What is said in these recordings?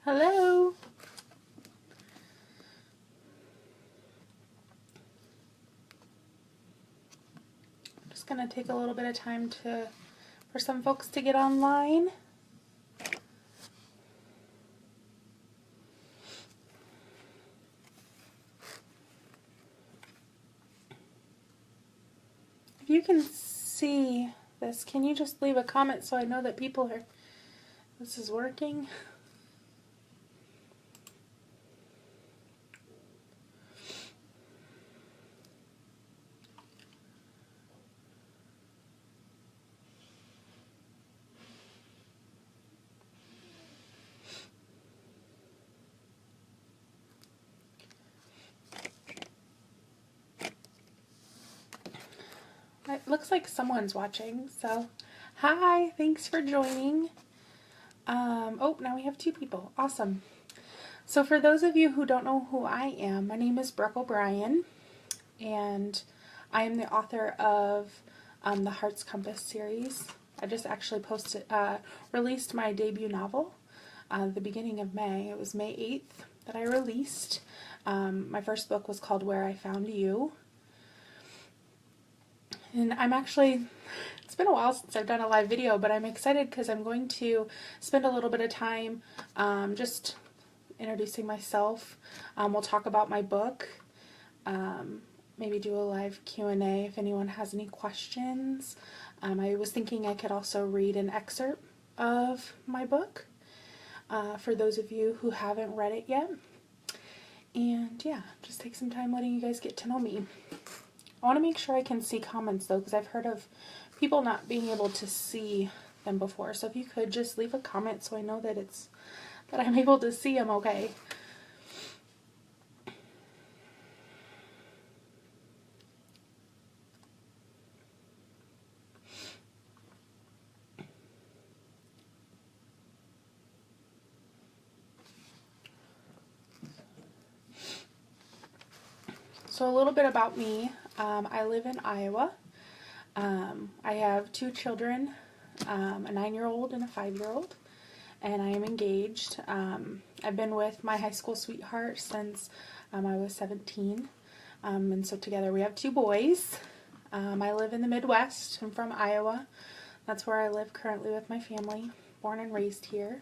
Hello. I'm just going to take a little bit of time for some folks to get online. If you can see this, can you just leave a comment so I know that this is working? It looks like someone's watching, so hi, thanks for joining. Oh, now we have 2 people. Awesome. So for those of you who don't know who I am, my name is Brooke O'Brien, and I am the author of the Heart's Compass series. I just actually released my debut novel the beginning of May. It was May 8th that I released. My first book was called Where I Found You. And it's been a while since I've done a live video, but I'm excited because I'm going to spend a little bit of time just introducing myself. We'll talk about my book, maybe do a live Q&A if anyone has any questions. I was thinking I could also read an excerpt of my book for those of you who haven't read it yet. And yeah, just take some time letting you guys get to know me. I want to make sure I can see comments though, because I've heard of people not being able to see them before. So if you could just leave a comment so I know that I'm able to see them okay. So a little bit about me. I live in Iowa. I have 2 children, a 9-year-old and a 5-year-old, and I am engaged. I've been with my high school sweetheart since I was 17, and so together we have 2 boys. I live in the Midwest. I'm from Iowa. That's where I live currently with my family, born and raised here.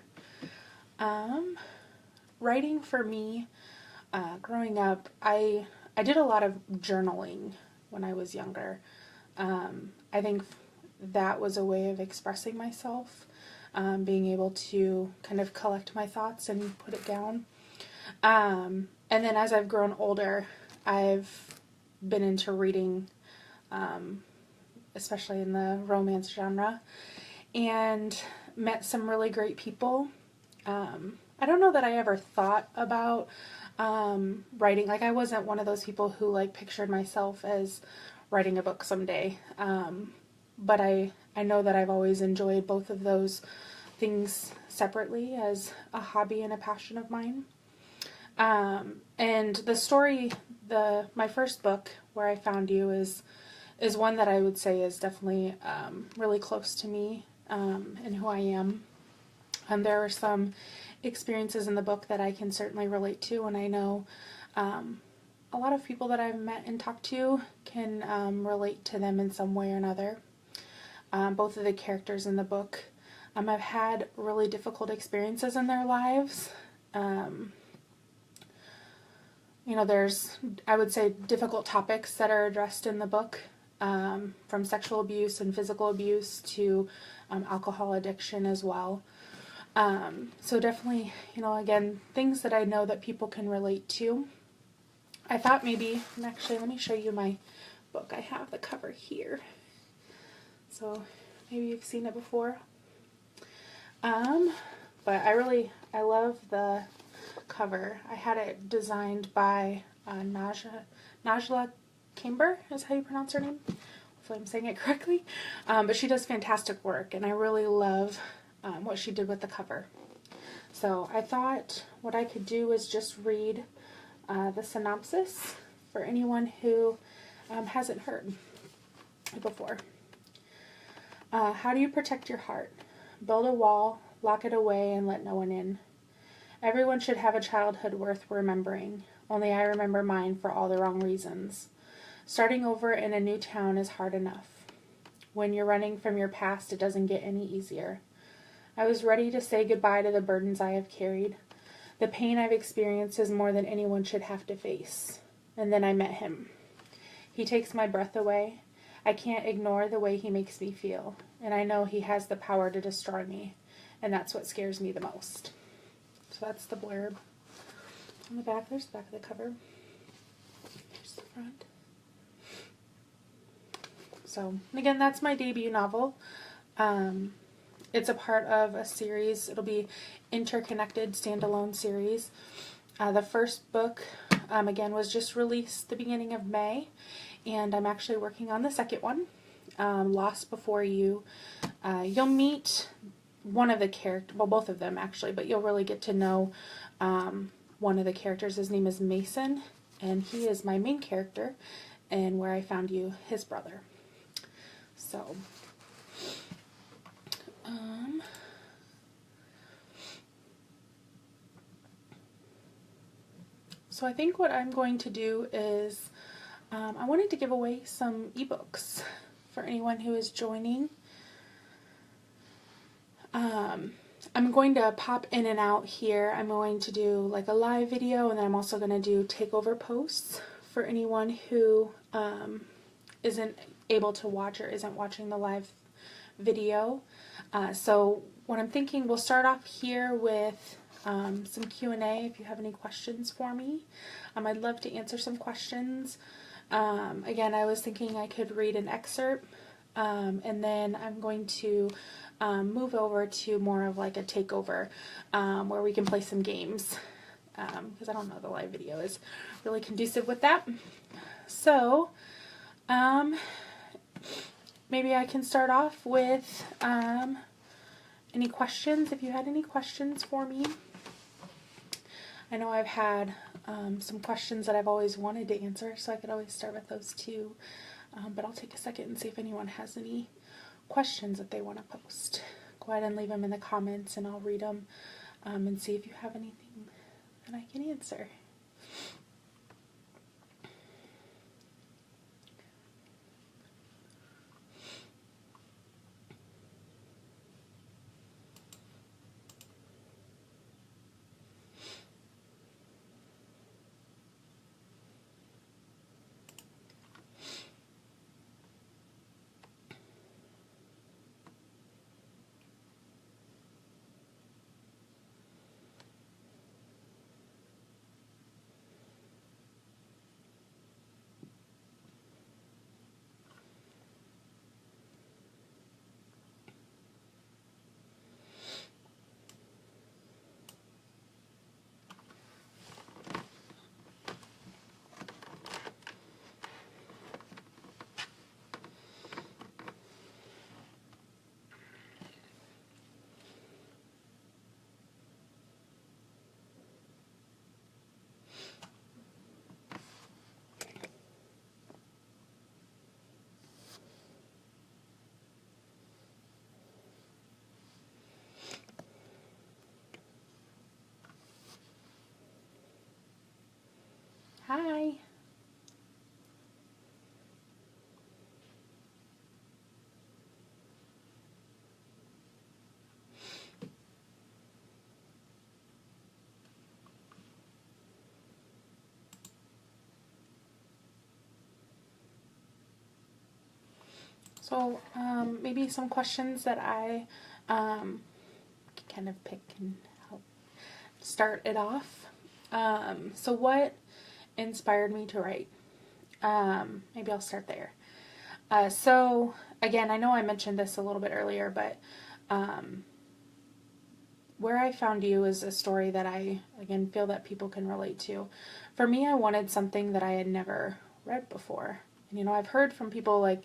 Writing for me, growing up, I did a lot of journaling when I was younger. I think that was a way of expressing myself, being able to kind of collect my thoughts and put it down. And then as I've grown older, I've been into reading, especially in the romance genre, and met some really great people. I don't know that I ever thought about writing. Like, I wasn't one of those people who pictured myself as writing a book someday. But I know that I've always enjoyed both of those things separately as a hobby and a passion of mine. And the story, my first book, Where I Found You, is one that I would say is definitely really close to me and who I am. And there are some experiences in the book that I can certainly relate to, and I know a lot of people that I've met and talked to can relate to them in some way or another. Both of the characters in the book have had really difficult experiences in their lives. There's, I would say, difficult topics that are addressed in the book, from sexual abuse and physical abuse to alcohol addiction as well. So definitely, again, things that I know that people can relate to. I thought maybe, actually, let me show you my book. I have the cover here. So maybe you've seen it before. But I love the cover. I had it designed by Najla Kimber, is how you pronounce her name. Hopefully I'm saying it correctly. But she does fantastic work, and I really love what she did with the cover. So I thought what I could do is just read the synopsis for anyone who hasn't heard it before. How do you protect your heart? Build a wall, lock it away, and let no one in. Everyone should have a childhood worth remembering, only I remember mine for all the wrong reasons. Starting over in a new town is hard enough. When you're running from your past, it doesn't get any easier. I was ready to say goodbye to the burdens I have carried. The pain I've experienced is more than anyone should have to face. And then I met him. He takes my breath away. I can't ignore the way he makes me feel. And I know he has the power to destroy me. And that's what scares me the most. So that's the blurb. On the back, there's the back of the cover. Here's the front. So, again, that's my debut novel. It's a part of a series. It'll be interconnected, standalone series. The first book, again, was just released the beginning of May, and I'm actually working on the second one, Lost Before You. You'll meet one of the characters, well, both of them actually, but you'll really get to know one of the characters. His name is Mason, and he is my main character, and Where I Found You, his brother. So I think what I'm going to do is I wanted to give away some ebooks for anyone who is joining. I'm going to pop in and out here. I'm going to do like a live video, and then I'm also going to do takeover posts for anyone who isn't able to watch or isn't watching the live video. So what I'm thinking, we'll start off here with some Q&A if you have any questions for me. I'd love to answer some questions. Again, I was thinking I could read an excerpt, and then I'm going to move over to more of like a takeover where we can play some games, because I don't know the live video is really conducive with that. So maybe I can start off with any questions, if you had any questions for me. I know I've had some questions that I've always wanted to answer, so I could always start with those too. But I'll take a second and see if anyone has any questions that they want to post. Go ahead and leave them in the comments, and I'll read them and see if you have anything that I can answer. Hi. So maybe some questions that I can kind of pick and help start it off. So what inspired me to write? Maybe I'll start there. So again, I know I mentioned this a little bit earlier, but Where I Found You is a story that I, again, feel that people can relate to. For me, I wanted something that I had never read before. And, I've heard from people like,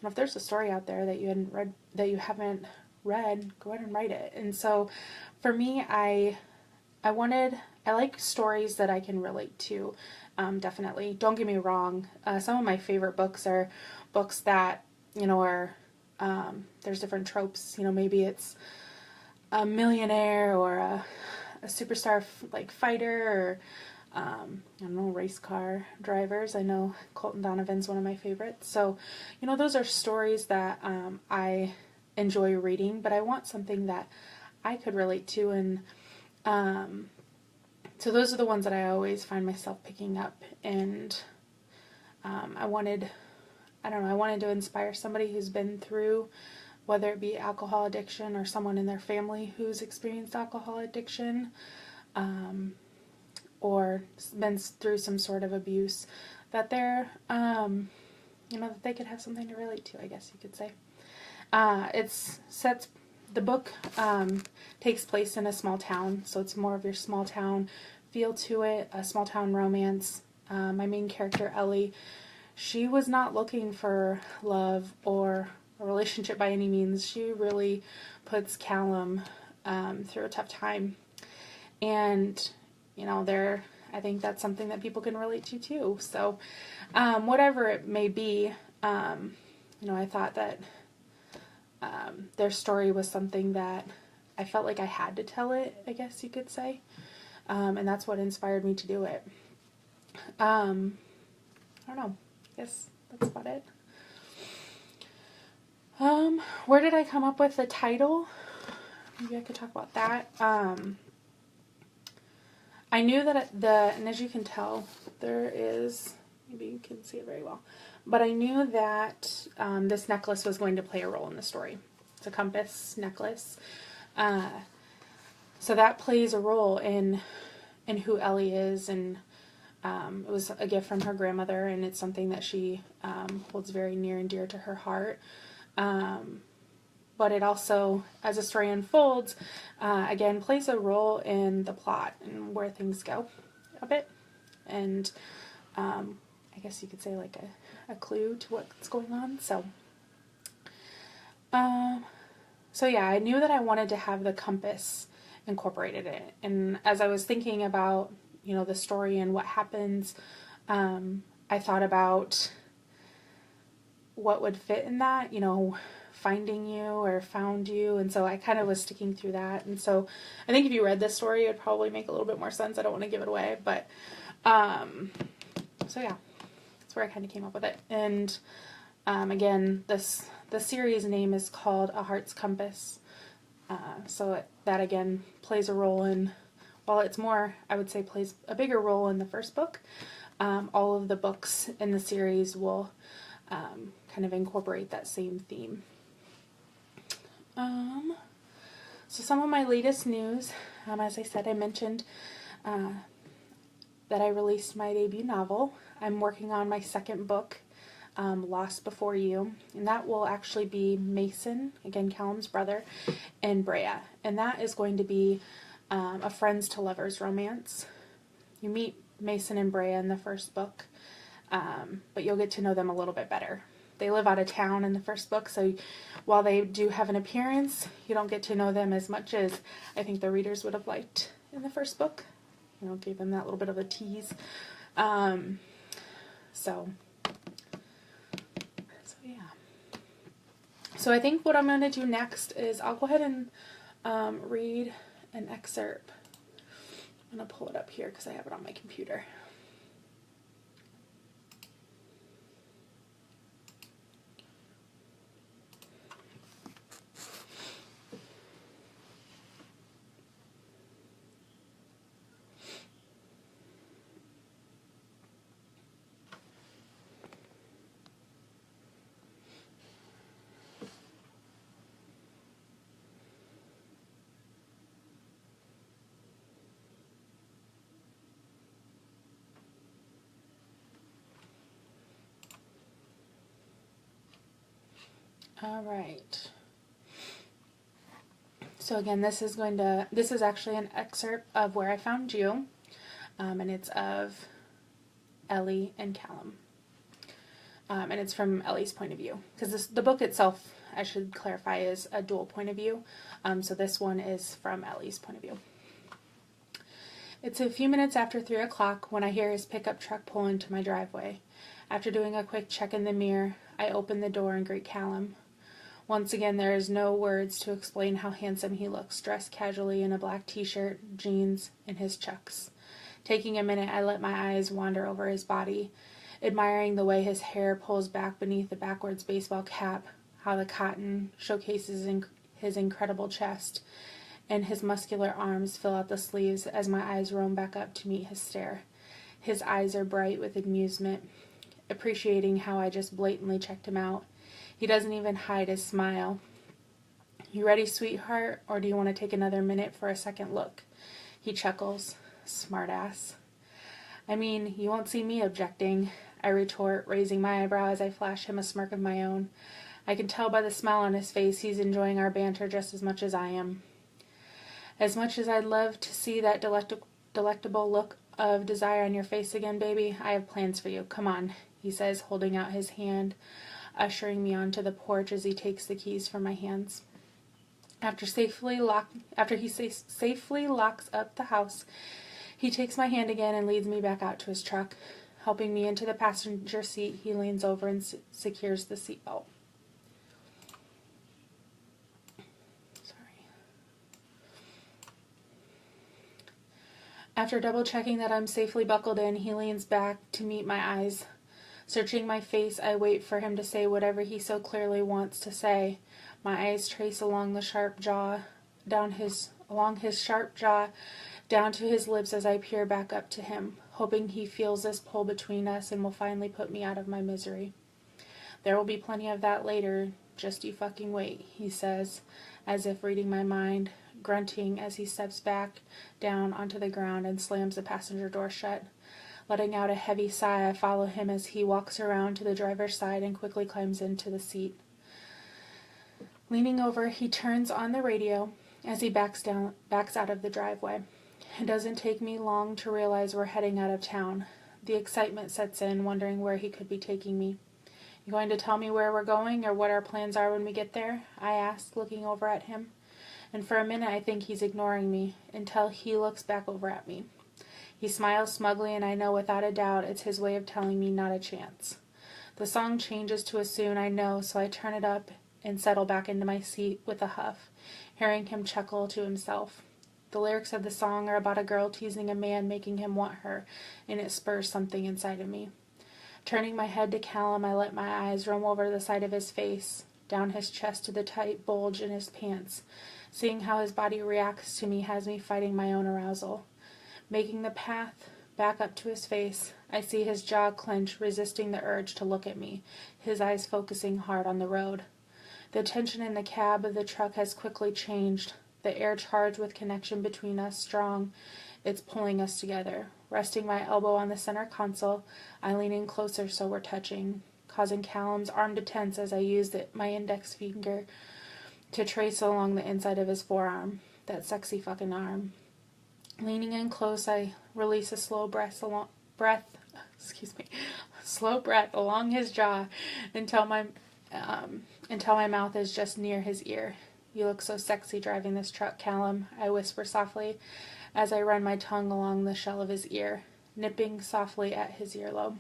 if there's a story out there that you haven't read, go ahead and write it. And so for me, I like stories that I can relate to, definitely. Don't get me wrong. Some of my favorite books are books that, are, there's different tropes. Maybe it's a millionaire or a superstar like fighter or I don't know, race car drivers. I know Colton Donovan's one of my favorites. So, you know, those are stories that I enjoy reading, but I want something that I could relate to, and so those are the ones that I always find myself picking up, and I wanted to inspire somebody who's been through, whether it be alcohol addiction or someone in their family who's experienced alcohol addiction, or been through some sort of abuse, that they're, that they could have something to relate to, I guess you could say. The book takes place in a small town, so it's more of your small town feel to it, a small town romance. My main character, Ellie, she was not looking for love or a relationship by any means. She really puts Callum through a tough time. And, you know, I think that's something that people can relate to too. So, whatever it may be, I thought that their story was something that I felt like I had to tell it, I guess you could say. And that's what inspired me to do it. I don't know. I guess that's about it. Where did I come up with the title? Maybe I could talk about that. I knew that and as you can tell, there is, maybe you can see it very well, but I knew that this necklace was going to play a role in the story. It's a compass necklace. So that plays a role in who Ellie is, and it was a gift from her grandmother, and it's something that she holds very near and dear to her heart. But it also, as the story unfolds, again, plays a role in the plot and where things go a bit. And I guess you could say like a clue to what's going on. So yeah, I knew that I wanted to have the compass incorporated in it. And as I was thinking about, the story and what happens, I thought about what would fit in that, finding you or found you. And so I kind of was sticking through that. And so I think if you read this story, it'd probably make a little bit more sense. I don't want to give it away, but, so yeah, that's where I kind of came up with it. And, again, the series name is called A Heart's Compass. So that again plays a role in, while it's more, I would say plays a bigger role in the first book. All of the books in the series will, kind of incorporate that same theme. So some of my latest news, as I said, I mentioned that I released my debut novel. I'm working on my second book, Lost Before You, and that will actually be Mason, again Callum's brother, and Brea, and that is going to be a friends to lovers romance. You meet Mason and Brea in the first book, but you'll get to know them a little bit better. They live out of town in the first book, so while they do have an appearance, you don't get to know them as much as I think the readers would have liked in the first book. Gave them that little bit of a tease. So yeah. So I think what I'm going to do next is I'll go ahead and read an excerpt. I'm going to pull it up here because I have it on my computer. All right. So again, this is actually an excerpt of Where I Found You, and it's of Ellie and Callum. And it's from Ellie's point of view, because the book itself, I should clarify, is a dual point of view. So this one is from Ellie's point of view. It's a few minutes after 3 o'clock when I hear his pickup truck pull into my driveway. After doing a quick check in the mirror, I open the door and greet Callum. Once again, there is no words to explain how handsome he looks, dressed casually in a black t-shirt, jeans, and his chucks. Taking a minute, I let my eyes wander over his body, admiring the way his hair pulls back beneath the backwards baseball cap, how the cotton showcases his incredible chest, and his muscular arms fill out the sleeves as my eyes roam back up to meet his stare. His eyes are bright with amusement, appreciating how I just blatantly checked him out. He doesn't even hide his smile. You ready, sweetheart, or do you want to take another minute for a second look? He chuckles. Smartass. I mean, you won't see me objecting, I retort, raising my eyebrow as I flash him a smirk of my own. I can tell by the smile on his face he's enjoying our banter just as much as I am. As much as I'd love to see that delectable look of desire on your face again, baby, I have plans for you. Come on, he says, holding out his hand, ushering me onto the porch as he takes the keys from my hands. After he safely locks up the house, he takes my hand again and leads me back out to his truck. Helping me into the passenger seat, he leans over and secures the seatbelt. After double-checking that I'm safely buckled in, he leans back to meet my eyes. Searching my face, I wait for him to say whatever he so clearly wants to say. My eyes trace along his sharp jaw, down to his lips as I peer back up to him, hoping he feels this pull between us and will finally put me out of my misery. There will be plenty of that later, just you fucking wait, he says, as if reading my mind, grunting as he steps back down onto the ground and slams the passenger door shut. Letting out a heavy sigh, I follow him as he walks around to the driver's side and quickly climbs into the seat. Leaning over, he turns on the radio as he backs out of the driveway. It doesn't take me long to realize we're heading out of town. The excitement sets in, wondering where he could be taking me. You going to tell me where we're going or what our plans are when we get there? I ask, looking over at him. And for a minute I think he's ignoring me, until he looks back over at me. He smiles smugly, and I know without a doubt it's his way of telling me not a chance. The song changes to a soon I know, so I turn it up and settle back into my seat with a huff, hearing him chuckle to himself. The lyrics of the song are about a girl teasing a man, making him want her, and it spurs something inside of me. Turning my head to Callum, I let my eyes roam over the side of his face, down his chest to the tight bulge in his pants. Seeing how his body reacts to me has me fighting my own arousal. Making the path back up to his face, I see his jaw clench, resisting the urge to look at me, his eyes focusing hard on the road. The tension in the cab of the truck has quickly changed, the air charged with connection between us strong. It's pulling us together. Resting my elbow on the center console, I lean in closer so we're touching, causing Callum's arm to tense as I use my index finger to trace along the inside of his forearm, that sexy fucking arm. Leaning in close, I release a slow breath along his jaw until my mouth is just near his ear. You look so sexy driving this truck, Callum, I whisper softly as I run my tongue along the shell of his ear, nipping softly at his earlobe.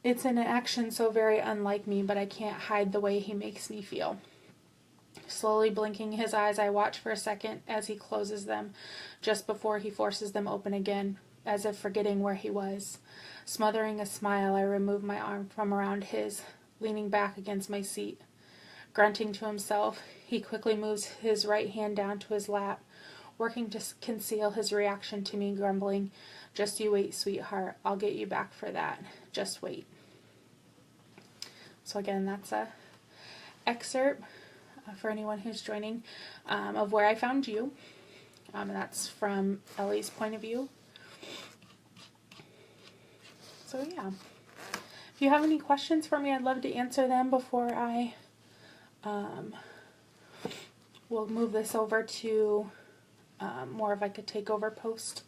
It's an action so very unlike me, but I can't hide the way he makes me feel. Slowly blinking his eyes, I watch for a second as he closes them, just before he forces them open again, as if forgetting where he was. Smothering a smile, I remove my arm from around his, leaning back against my seat. Grunting to himself, he quickly moves his right hand down to his lap, working to conceal his reaction to me, grumbling, "Just you wait, sweetheart. I'll get you back for that. Just wait." So again, that's a excerpt for anyone who's joining of Where I Found You. And that's from Ellie's point of view. So yeah. If you have any questions for me, I'd love to answer them before I will move this over to more of like a takeover post.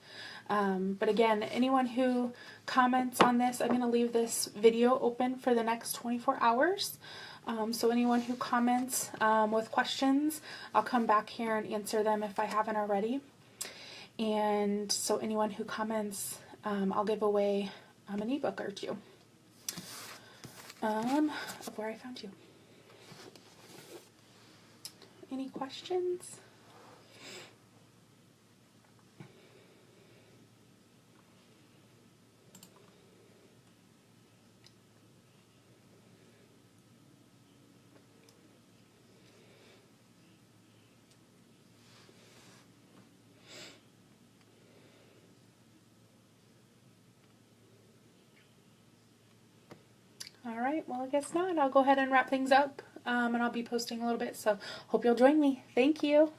But again, anyone who comments on this, I'm going to leave this video open for the next 24 hours. So anyone who comments with questions, I'll come back here and answer them if I haven't already. And so anyone who comments, I'll give away an ebook or two of Where I Found You. Any questions? All right, well, I guess not. I'll go ahead and wrap things up, and I'll be posting a little bit, so hope you'll join me. Thank you.